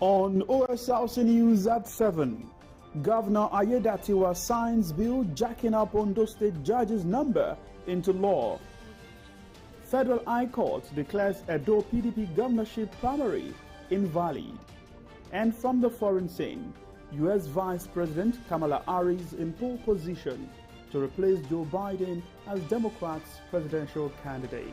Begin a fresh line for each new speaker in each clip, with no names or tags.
On Osrc News at 7, Governor Ayedatiwa signs bill jacking up Ondo State judges' number into law. Federal High Court declares Edo PDP governorship primary invalid. And from the foreign scene, U.S. Vice President Kamala Harris in pole position to replace Joe Biden as Democrats' presidential candidate.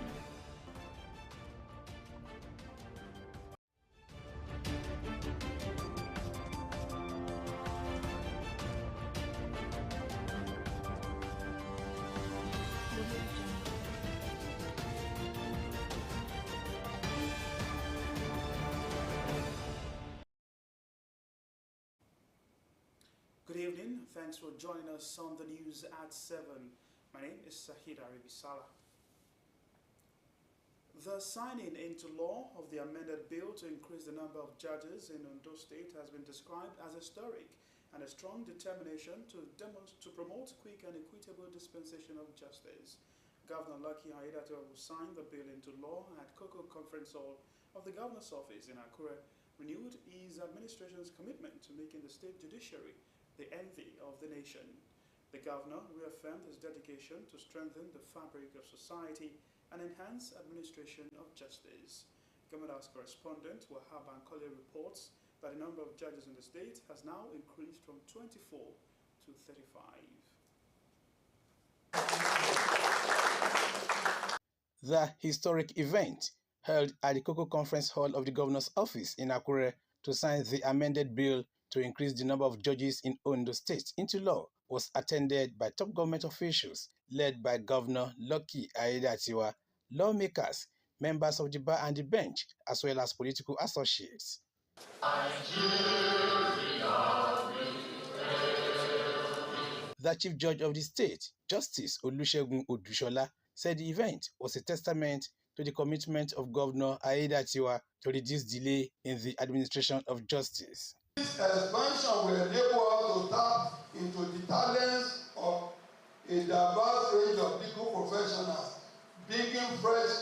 Good evening. Thanks for joining us on the news at 7. My name is Sahid Aribisala. The signing into law of the amended bill to increase the number of judges in Ondo State has been described as historic and a strong determination to promote quick and equitable dispensation of justice. Governor Lucky Ayedatiwa will sign the bill into law at Cocoa Conference Hall of the Governor's Office in Akure, renewed his administration's commitment to making the state judiciary the envy of the nation. The governor reaffirmed his dedication to strengthen the fabric of society and enhance administration of justice. Government House correspondent Wahab Ankole reports that the number of judges in the state has now increased from 24 to 35.
The historic event held at the Cocoa Conference Hall of the Governor's Office in Akure to sign the amended bill to increase the number of judges in Ondo State into law was attended by top government officials led by Governor Lucky Ayedatiwa, lawmakers, members of the bar and the bench, as well as political associates. The Chief Judge of the state, Justice Olusegun Odushola, said the event was a testament to the commitment of Governor Ayedatiwa to reduce delay in the administration of justice.
This expansion will enable us to tap into the talents of a diverse range of legal professionals, bringing fresh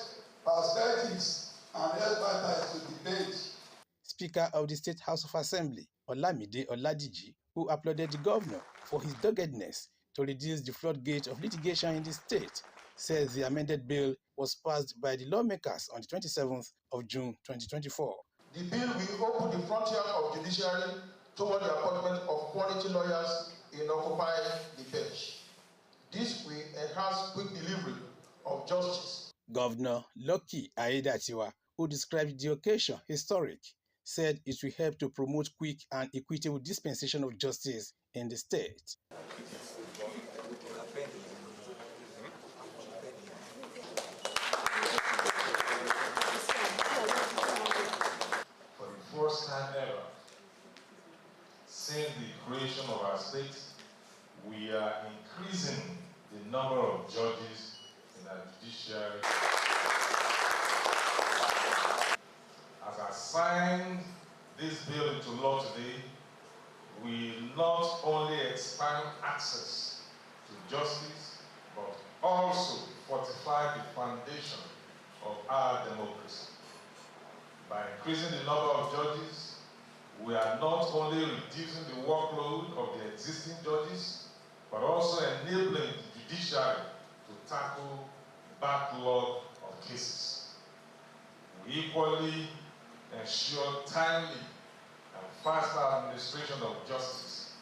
perspectives and expertise to the bench.
Speaker of the State House of Assembly, Olamide Oladiji, who applauded the governor for his doggedness to reduce the floodgate of litigation in the state, said the amended bill was passed by the lawmakers on the 27th of June 2024.
The bill will open the frontier of judiciary toward the appointment of quality lawyers in occupying the bench. This will enhance quick delivery of justice.
Governor Lucky Ayedatiwa, who described the occasion historic, said it will help to promote quick and equitable dispensation of justice in the state.
First time ever, since the creation of our state, we are increasing the number of judges in our judiciary. As I signed this bill into law today, we not only expand access to justice, but also fortify the foundation of our democracy. By increasing the number of judges, we are not only reducing the workload of the existing judges, but also enabling the judiciary to tackle the backlog of cases. We equally ensure timely and faster administration of justice,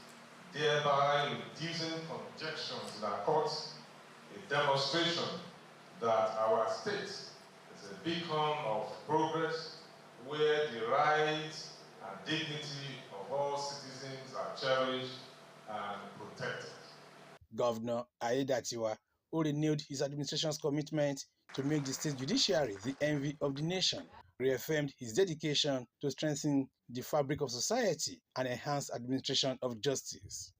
thereby reducing congestions in our courts, a demonstration that our state is a beacon of progress where the rights and dignity of all citizens are cherished and protected.
Governor Ayedatiwa, who renewed his administration's commitment to make the state judiciary the envy of the nation, reaffirmed his dedication to strengthen the fabric of society and enhance administration of justice.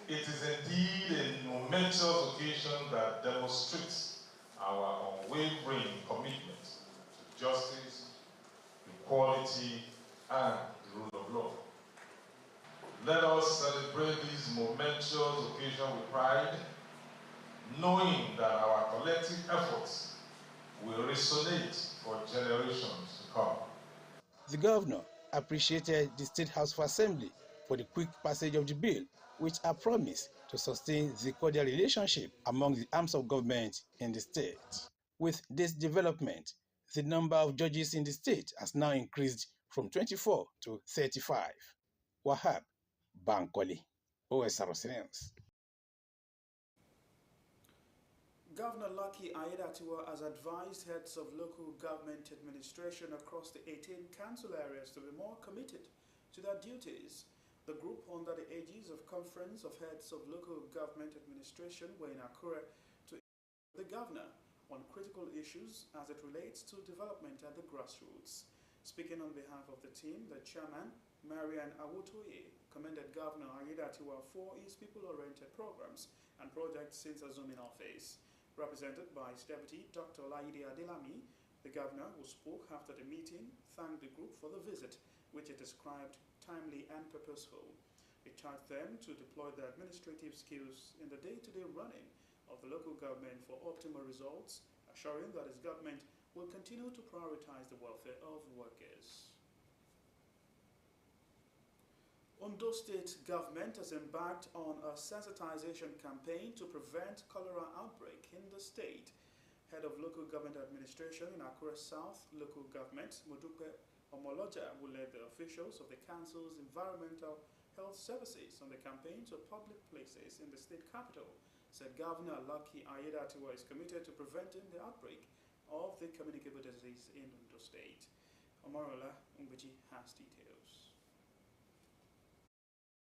It is indeed a momentous occasion that demonstrates our unwavering commitment to justice, equality, and the rule of law. Let us celebrate this momentous occasion with pride, knowing that our collective efforts will resonate for generations to come.
The governor appreciated the State House of Assembly for the quick passage of the bill, which are promised to sustain the cordial relationship among the arms of government in the state. With this development, the number of judges in the state has now increased from 24 to 35. Wahab Bankole, Osrc News.
Governor Lucky Aiyedatiwa has advised heads of local government administration across the 18 council areas to be more committed to their duties. The group, under the aegis of Conference of Heads of Local Government Administration, were in Akure to the governor on critical issues as it relates to development at the grassroots. Speaking on behalf of the team, the chairman, Marian Awotoye, commended Governor Aiyedatiwa for his people-oriented programs and projects since assuming office. Represented by his deputy, Dr. Laide Adelami, the governor, who spoke after the meeting, thanked the group for the visit, which he described timely and purposeful. He charged them to deploy their administrative skills in the day-to-day running of the local government for optimal results, assuring that his government will continue to prioritize the welfare of workers. Ondo State government has embarked on a sensitization campaign to prevent cholera outbreak in the state. Head of Local Government Administration in Akure South Local Government, Modupe Omoloja, will lead the officials of the council's environmental health services on the campaign to public places in the state capital. Said Governor Lucky Aiyedatiwa is committed to preventing the outbreak of the communicable disease in Ondo State. Omorola Umbeji has details.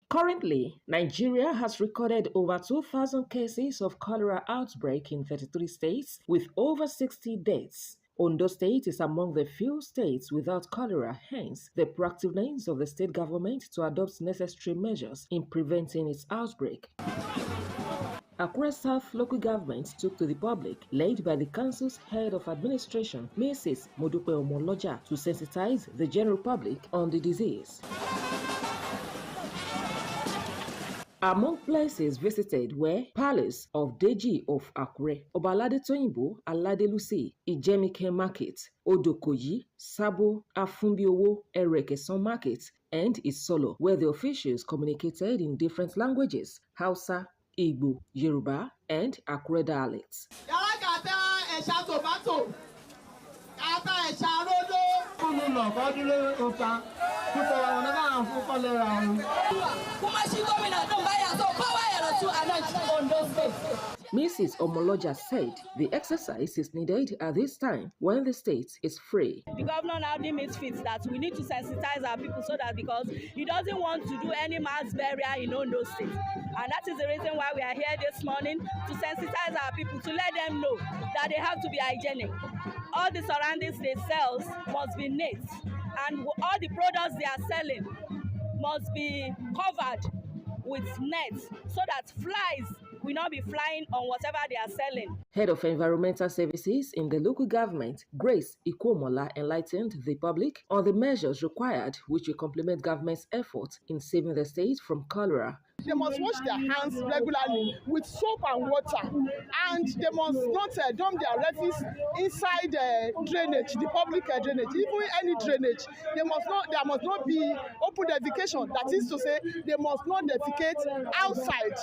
Currently, Nigeria has recorded over 2,000 cases of cholera outbreak in 33 states, with over 60 deaths. Ondo State is among the few states without cholera, hence the proactiveness of the state government to adopt necessary measures in preventing its outbreak. Akure South Local Government took to the public, led by the council's head of administration, Mrs. Modupe Omoloja, to sensitize the general public on the disease. Among places visited were Palace of Deji of Akure, Obalade Toyinbo, Aladelusi, Ijemike Market, Odokoyi, Sabo, Afunbiowo, Erekeson Market, and Isolo, where the officials communicated in different languages: Hausa, Igbo, Yoruba, and Akure dialects. Mrs. Omoloja said the exercise is needed at this time when the state is free.
The governor now deems it fit that we need to sensitize our people so that, because he doesn't want to do any mass burial in Ondo State. And that is the reason why we are here this morning, to sensitize our people, to let them know that they have to be hygienic. All the surroundings they sell must be neat, and all the products they are selling must be covered with nets so that flies will not be flying on whatever they are selling.
Head of Environmental Services in the local government, Grace Ikomola, enlightened the public on the measures required, which will complement government's efforts in saving the state from cholera.
They must wash their hands regularly with soap and water, and they must not dump their refuse inside drainage, the public drainage, even any drainage. There must not be open defecation. That is to say, they must not defecate outside.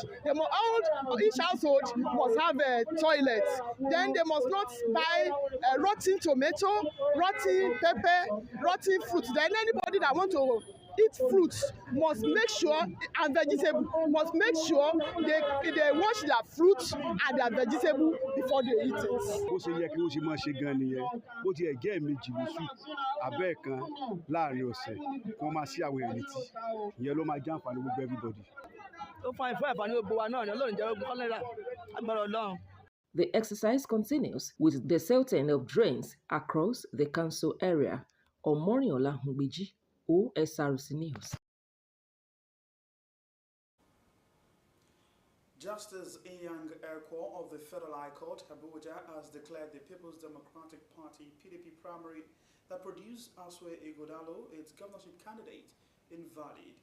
Each household must have a toilet. Then they must not buy rotten tomato, rotten pepper, rotten fruit. Then anybody that want to eat fruits must make sure, and vegetable must make sure they wash their fruits and their vegetable before they eat it.
Bó ṣe yẹ kí ó ṣe máa ṣe gan nìyẹn, bó ti ẹ̀ jẹ́ méjì lóṣù abẹ́ kan láàrin ọ̀sẹ̀ kí wọ́n máa ṣí àwọn ẹ̀rìn tí ìyẹn ló máa jẹ́ àǹfààní gbogbo everybody.
The exercise continues with the silting of drains across the council area. Omoriola Ngbeji, Osrc News.
Justice Inyang Erko of the Federal High Court, Abuja, has declared the People's Democratic Party (PDP) primary that produced Aswe Ighodalo, its governorship candidate, invalid.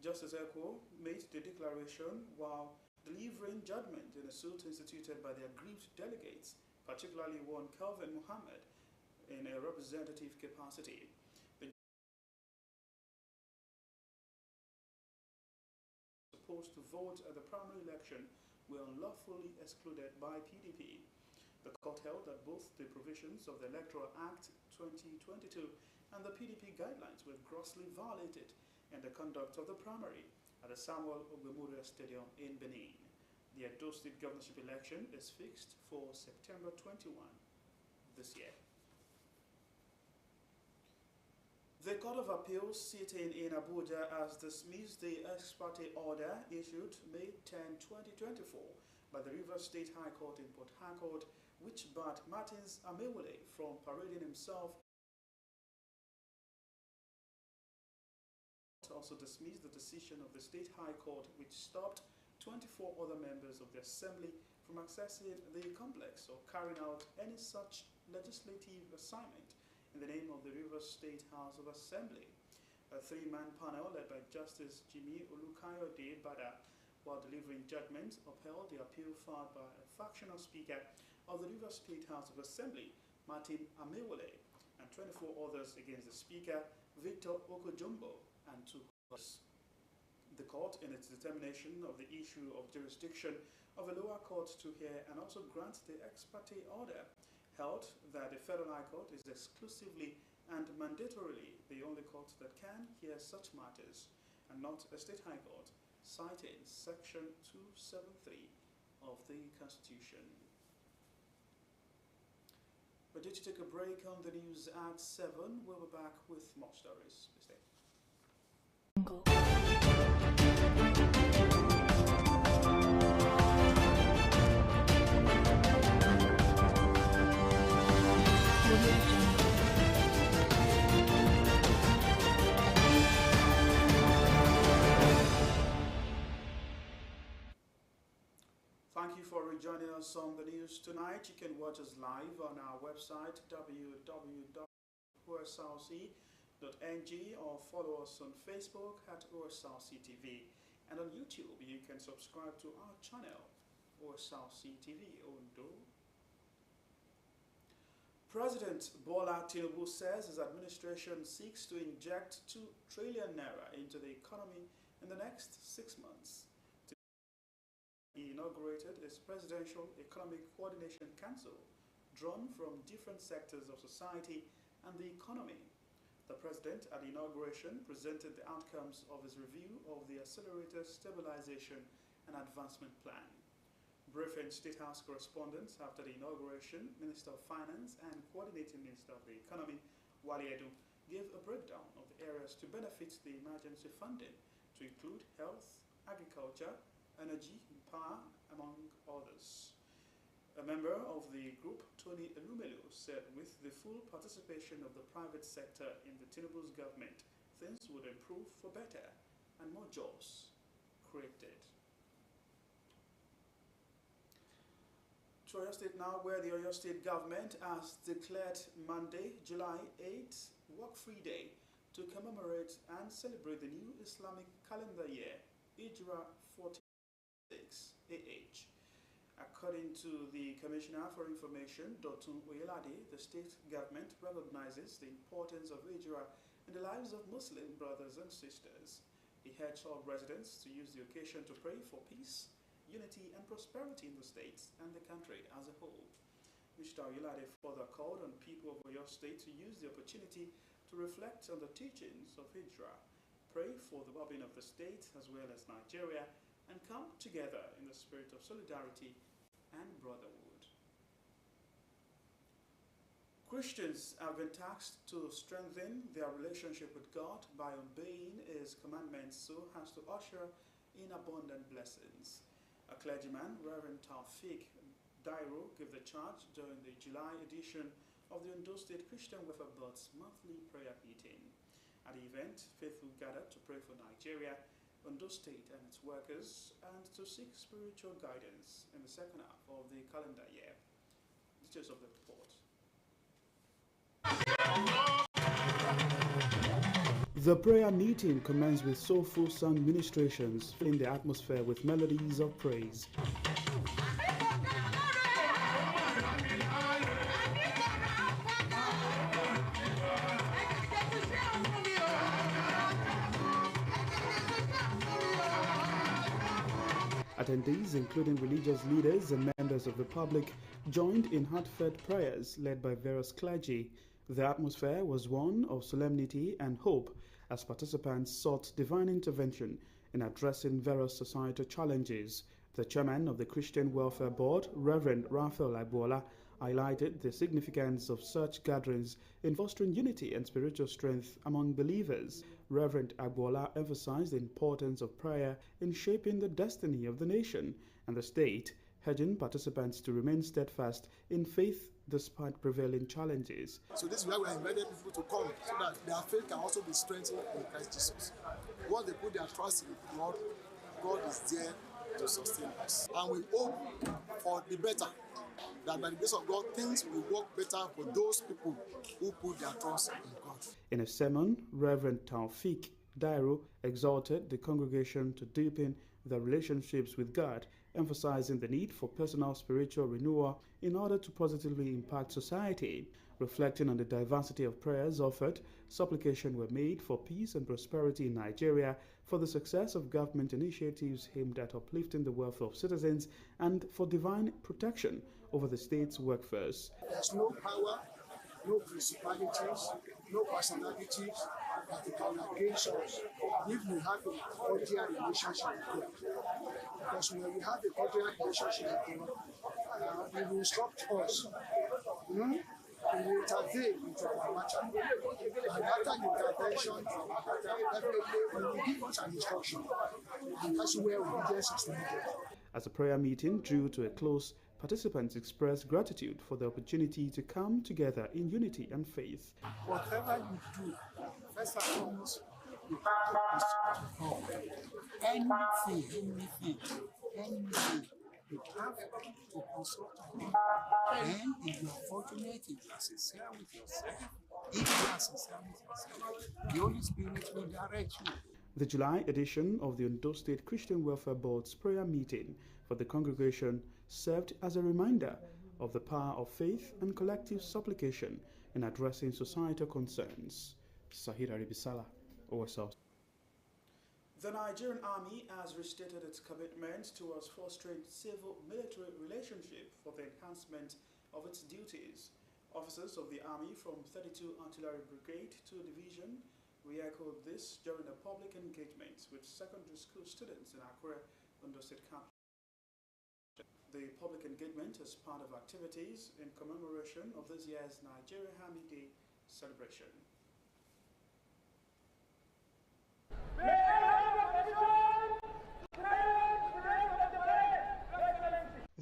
Justice Erko made the declaration while delivering judgment in a suit instituted by the aggrieved delegates, particularly one Kelvin Mohammed, in a representative capacity. supposed to vote at the primary election were unlawfully excluded by PDP. The court held that both the provisions of the Electoral Act 2022 and the PDP guidelines were grossly violated in the conduct of the primary at the Samuel Ogbemudia Stadium in Benin. The Edo State governorship election is fixed for September 21 this year. The Court of Appeals sitting in Abuja has dismissed the ex parte order issued May 10, 2024 by the Rivers State High Court in Port Harcourt, which barred Martins Amewole from parading himself. Also dismissed the decision of the State High Court, which stopped 24 other members of the Assembly from accessing the complex or carrying out any such legislative assignment in the name of the Rivers State House of Assembly. A three-man panel led by Justice Jimmy Olukayode Bada, while delivering judgment, upheld the appeal filed by a factional speaker of the Rivers State House of Assembly, Martin Amewole, and 24 others against the Speaker, Victor Okojumbo, and 2 others. The court, in its determination of the issue of jurisdiction of a lower court to hear and also grant the ex parte order, held that the Federal High Court is exclusively and mandatorily the only court that can hear such matters, and not a State High Court, citing Section 273 of the Constitution. We're due to take a break on the news at 7. We'll be back with more stories. Stay. Thank you for rejoining us on the news tonight. You can watch us live on our website www.osrc.ng or follow us on Facebook at Osrc TV, and on YouTube you can subscribe to our channel Osrc TV Ondo. President Bola Tinubu says his administration seeks to inject 2 trillion naira into the economy in the next 6 months. He inaugurated his Presidential Economic Coordination Council, drawn from different sectors of society and the economy. The president at the inauguration presented the outcomes of his review of the Accelerated Stabilization and Advancement Plan. Briefing State House correspondents after the inauguration, Minister of Finance and Coordinating Minister of the Economy, Wale Edu, gave a breakdown of the areas to benefit the emergency funding, to include health, agriculture, energy, power, among others. A member of the group, Tony Elumelu, said with the full participation of the private sector in the Tinubu's government, things would improve for better and more jobs created. To Oyo State now, where the Oyo State government has declared Monday, July 8, Work-Free Day to commemorate and celebrate the new Islamic calendar year, Hijra 1446 AH. According to the Commissioner for Information, Dr. Oyelade, the state government recognizes the importance of Hijra in the lives of Muslim brothers and sisters. He urged all residents to use the occasion to pray for peace, unity and prosperity in the states and the country as a whole. Mr. Oyelade further called on people of Oyo State to use the opportunity to reflect on the teachings of Hijra, pray for the well-being of the state as well as Nigeria, and come together in the spirit of solidarity and brotherhood. Christians have been tasked to strengthen their relationship with God by obeying His commandments so as to usher in abundant blessings. A clergyman, Reverend Taufik Dairo, gave the charge during the July edition of the Ondo State Christian Welfare Board's monthly prayer meeting. At the event, faithful gathered to pray for Nigeria, Ondo State and its workers, and to seek spiritual guidance in the second half of the calendar year. Details of the report. The prayer meeting commenced with soulful song ministrations, filling the atmosphere with melodies of praise. Attendees, including religious leaders and members of the public, joined in heartfelt prayers led by various clergy. The atmosphere was one of solemnity and hope as participants sought divine intervention in addressing various societal challenges. The chairman of the Christian Welfare Board, Reverend Raphael Agbola, highlighted the significance of such gatherings in fostering unity and spiritual strength among believers. Reverend Agbola emphasized the importance of prayer in shaping the destiny of the nation and the state, urging participants to remain steadfast in faith despite prevailing challenges.
So this is why we are inviting people to come so that their faith can also be strengthened in Christ Jesus. Once they put their trust in God, God is there to sustain us. And we hope for the better, that by the grace of God, things will work better for those people who put their trust in God.
In a sermon, Reverend Taufik Dairo exhorted the congregation to deepen their relationships with God, emphasizing the need for personal spiritual renewal in order to positively impact society. Reflecting on the diversity of prayers offered, supplications were made for peace and prosperity in Nigeria, for the success of government initiatives aimed at uplifting the welfare of citizens, and for divine protection over the state's workforce.
There's no power, no principalities, no personalities that can against us if we have a cordial relationship with God. Because when we have a cordial relationship with God, He will instruct us. He will intervene into our matter. And after the intervention into our matter, definitely He will give us an instruction. And that's where obedience is needed.
As the prayer meeting drew to a close, participants expressed gratitude for the opportunity to come together in unity and faith.
Whatever you do, first and foremost, you have to God. Anything, you have to consult God. And if you are fortunate, if you are sincere with yourself, if you are sincere with yourself, the Holy Spirit will direct you.
The July edition of the Ondo State Christian Welfare Board's prayer meeting for the congregation served as a reminder of the power of faith and collective supplication in addressing societal concerns. Sahir Aribisala, Osrc. The Nigerian Army has restated its commitment towards fostering civil-military relationship for the enhancement of its duties. Officers of the Army from 32 Artillery Brigade 2 Division re-echoed this during a public engagement with secondary school students in Akure, Ondo State campus. The public engagement is part of activities in commemoration of this year's Nigerian Army Day celebration.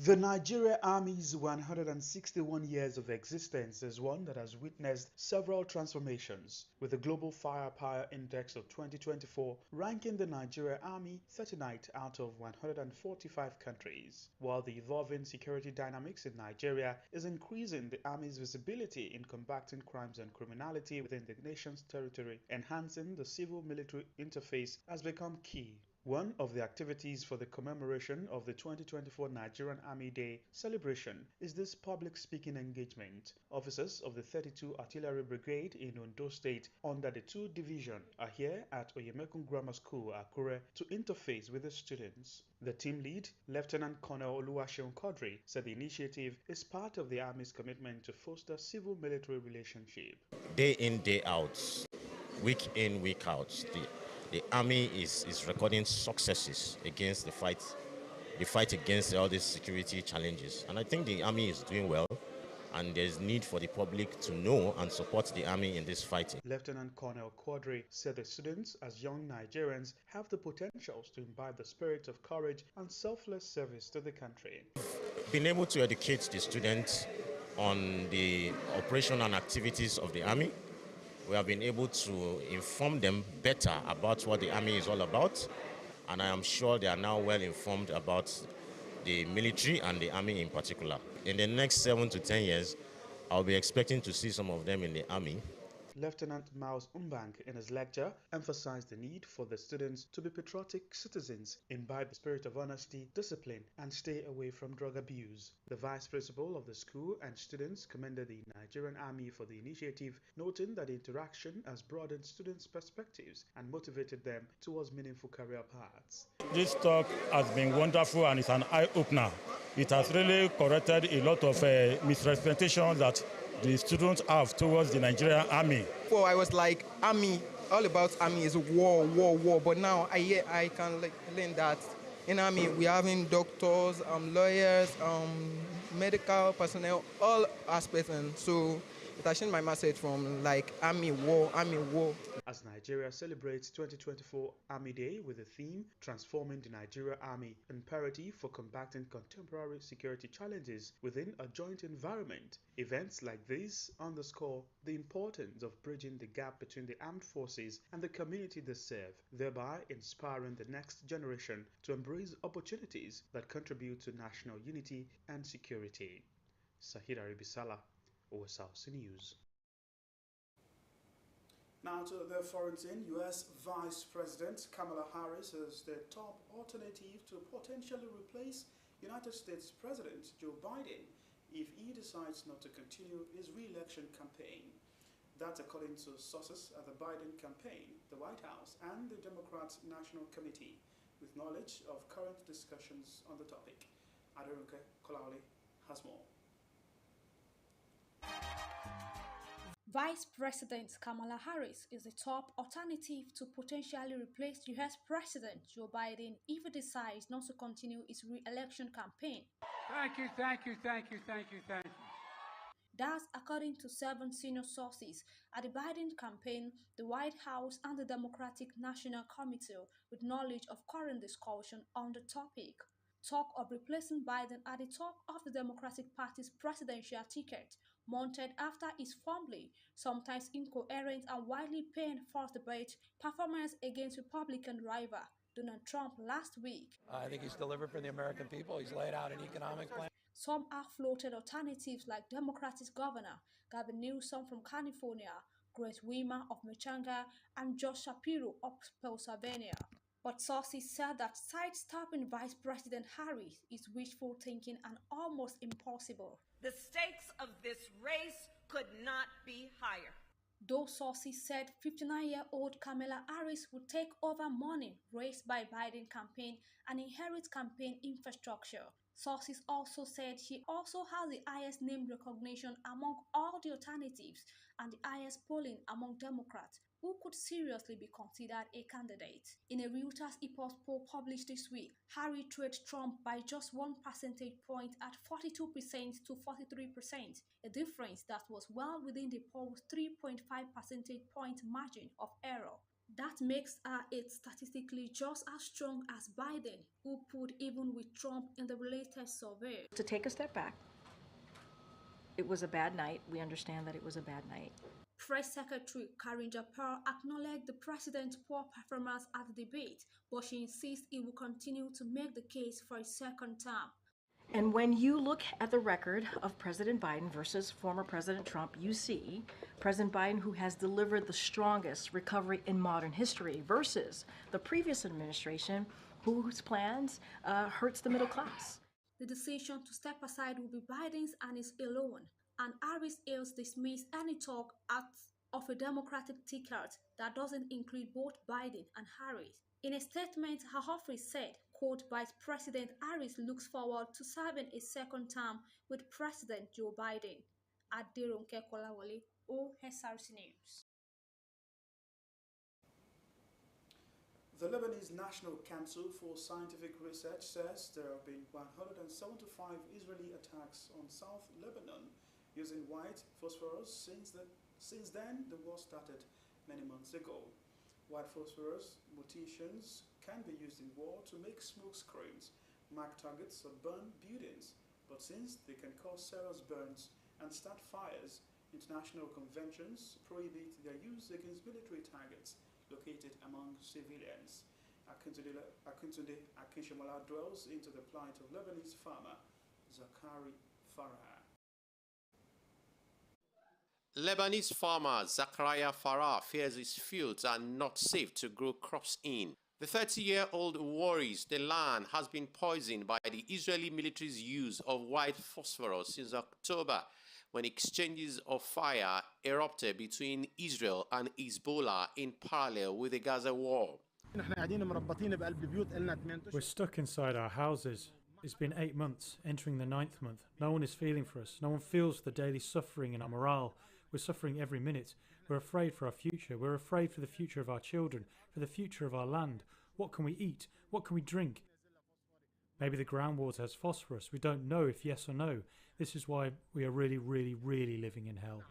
The Nigeria Army's 161 years of existence is one that has witnessed several transformations, with the Global Firepower Index of 2024 ranking the Nigeria Army 39th out of 145 countries. While the evolving security dynamics in Nigeria is increasing the Army's visibility in combating crimes and criminality within the nation's territory, enhancing the civil-military interface has become key. One of the activities for the commemoration of the 2024 Nigerian Army Day celebration is this public speaking engagement. Officers of the 32 Artillery Brigade in Ondo State under the 2 Division are here at Oyemekun Grammar School, Akure, to interface with the students. The team lead, Lieutenant Colonel Oluwaseun Quadri, said the initiative is part of the Army's commitment to foster civil-military relationship.
Day in, day out, week in, week out, the Army is recording successes against the fight against all these security challenges. And I think the Army is doing well, and there's need for the public to know and support the Army in this fighting.
Lieutenant Colonel Quadri said the students, as young Nigerians, have the potentials to imbibe the spirit of courage and selfless service to the country.
Being able to educate the students on the operation and activities of the Army, we have been able to inform them better about what the Army is all about, and I am sure they are now well informed about the military and the Army in particular. In the next 7 to 10 years, I'll be expecting to see some of them in the Army.
Lieutenant Miles Umbank, in his lecture, emphasized the need for the students to be patriotic citizens, imbibe the spirit of honesty, discipline, and stay away from drug abuse. The vice principal of the school and students commended the Nigerian Army for the initiative, noting that the interaction has broadened students' perspectives and motivated them towards meaningful career paths.
This talk has been wonderful and it's an eye-opener. It has really corrected a lot of misrepresentations that the students have towards the Nigerian Army.
Before I was like, Army, all about Army is war, war, war. But now I can learn that in Army we are having doctors, lawyers, medical personnel, all aspects. And so it has changed my message from like Army, war, Army, war.
As Nigeria celebrates 2024 Army Day with the theme Transforming the Nigeria Army, imperative for combating contemporary security challenges within a joint environment, events like these underscore the importance of bridging the gap between the armed forces and the community they serve, thereby inspiring the next generation to embrace opportunities that contribute to national unity and security. Sahid Aribisala, Osrc News. Now to the foreign scene, U.S. Vice President Kamala Harris is the top alternative to potentially replace United States President Joe Biden if he decides not to continue his re-election campaign. That's according to sources at the Biden campaign, the White House, and the Democrats' National Committee, with knowledge of current discussions on the topic. Aderunke Kolaole has more.
Vice President Kamala Harris is the top alternative to potentially replace U.S. President Joe Biden if he decides not to continue his re-election campaign.
Thank you, thank you, thank you, thank you, thank you.
That's according to 7 senior sources at the Biden campaign, the White House, and the Democratic National Committee with knowledge of current discussion on the topic. Talk of replacing Biden at the top of the Democratic Party's presidential ticket, mounted after his fumbling, sometimes incoherent and widely panned first debate performance against Republican rival Donald Trump last week.
I think he's delivered for the American people. He's laid out an economic plan.
Some have floated alternatives like Democratic Governor Gavin Newsom from California, Grace Weimer of Michigan, and Josh Shapiro of Pennsylvania. But sources said that sidestepping Vice President Harris is wishful thinking and almost impossible.
The stakes of this race could not be higher.
Those sources said 59-year-old Kamala Harris would take over money raised by Biden campaign and inherit campaign infrastructure. Sources also said she also has the highest name recognition among all the alternatives and the highest polling among Democrats who could seriously be considered a candidate. In a Reuters Ipsos poll published this week, Harris trailed Trump by just 1 percentage point at 42% to 43%, a difference that was well within the poll's 3.5 percentage point margin of error. That makes her statistically just as strong as Biden, who pulled even with Trump in the latest survey.
To take a step back, it was a bad night. We understand that it was a bad night.
Press Secretary Karine Jean-Pierre acknowledged the president's poor performance at the debate, but she insists he will continue to make the case for a second term.
And when you look at the record of President Biden versus former President Trump, you see President Biden, who has delivered the strongest recovery in modern history, versus the previous administration, whose plans hurts the middle class.
The decision to step aside will be Biden's and his alone, and Harris Ailes dismissed any talk of a Democratic ticket that doesn't include both Biden and Harris. In a statement, her office said, quote, Vice President Harris looks forward to serving a second term with President Joe Biden. Aderunke Kolaole, Osrc News.
The Lebanese National Council for Scientific Research says there have been 175 Israeli attacks on South Lebanon using white phosphorus since then the war started many months ago. White phosphorus munitions can be used in war to make smoke screens, mark targets, or burn buildings, but since they can cause serious burns and start fires, international conventions prohibit their use against military targets located among civilians. Akintunde Akinshomola dwells into the plight of Lebanese farmer Zakari Farah.
Lebanese farmer Zakaria Farah fears his fields are not safe to grow crops in. The 30-year-old worries the land has been poisoned by the Israeli military's use of white phosphorus since October, when exchanges of fire erupted between Israel and Hezbollah in parallel with the Gaza war.
We're stuck inside our houses. It's been 8 months, entering the 9th month. No one is feeling for us. No one feels the daily suffering in our morale. We're suffering every minute. We're afraid for our future. We're afraid for the future of our children, for the future of our land. What can we eat? What can we drink? Maybe the groundwater has phosphorus. We don't know if yes or no. This is why we are really, really, really living in hell.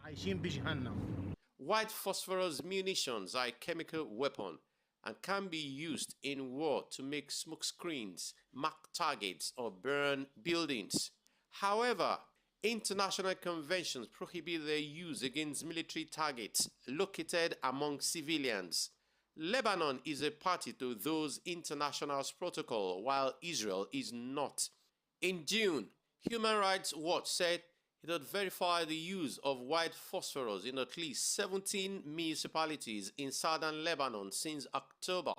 White phosphorus munitions are a chemical weapon and can be used in war to make smoke screens, mark targets, or burn buildings. However, international conventions prohibit their use against military targets located among civilians. Lebanon is a party to those international protocols, while Israel is not. In June, Human Rights Watch said it had verified the use of white phosphorus in at least 17 municipalities in southern Lebanon since October,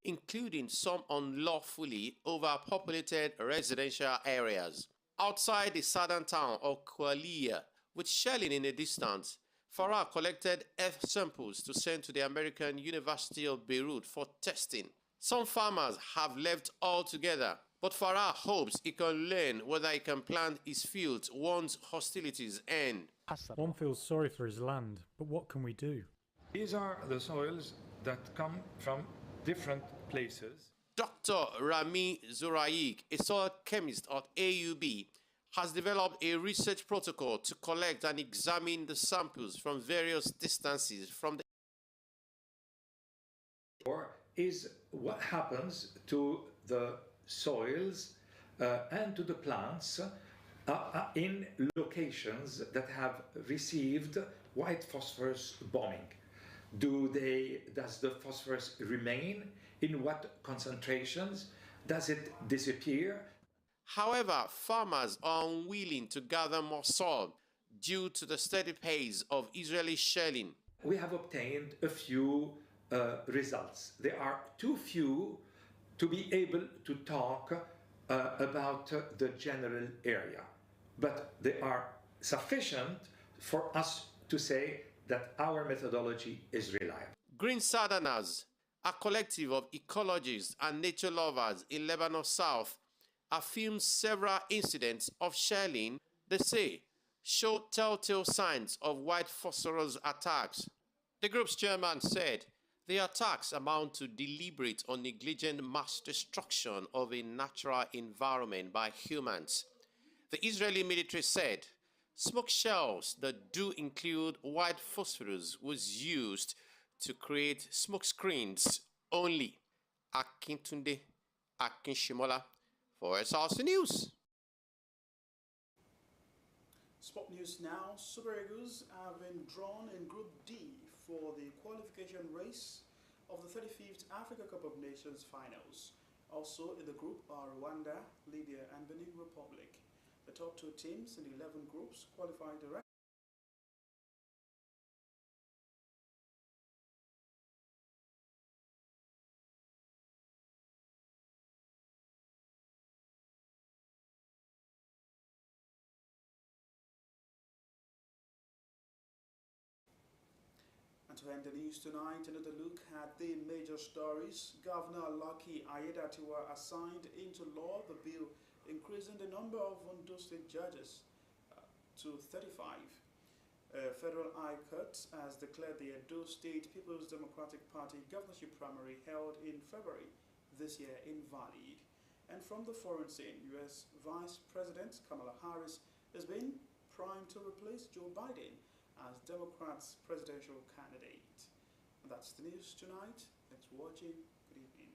including some unlawfully overpopulated residential areas. Outside the southern town of Kualiya, with shelling in the distance, Farah collected earth samples to send to the American University of Beirut for testing. Some farmers have left altogether, but Farah hopes he can learn whether he can plant his fields once hostilities end.
One feels sorry for his land, but what can we do?
These are the soils that come from different places.
Dr. Rami Zoraik, a soil chemist at AUB, has developed a research protocol to collect and examine the samples from various distances from the
is what happens to the soils and to the plants in locations that have received white phosphorus bombing. Does the phosphorus remain? In what concentrations? Does it disappear?
However, farmers are unwilling to gather more soil due to the steady pace of Israeli shelling.
We have obtained a few results. They are too few to be able to talk about the general area, but they are sufficient for us to say that our methodology is reliable.
Green Southerners, a collective of ecologists and nature lovers in Lebanon South, have filmed several incidents of shelling, they say, show telltale signs of white phosphorus attacks. The group's chairman said the attacks amount to deliberate or negligent mass destruction of a natural environment by humans. The Israeli military said smoke shells that do include white phosphorus was used to create smoke screens only. Akintunde Akinshimola for Osrc News.
Sport news now. Super Eagles have been drawn in Group D for the qualification race of the 35th Africa Cup of Nations finals. Also in the group are Rwanda, Libya, and Benin Republic. The top 2 teams in the 11 groups qualify directly. And to end the news tonight, another look at the major stories. Governor Lucky Ayedatiwa signed into law the bill increasing the number of Ondo State judges to 35. Federal High Court has declared the Edo State People's Democratic Party governorship primary held in February this year invalid. And from the foreign scene, U.S. Vice President Kamala Harris has been primed to replace Joe Biden as Democrats' presidential candidate. And that's the news tonight. Thanks for watching. Good evening.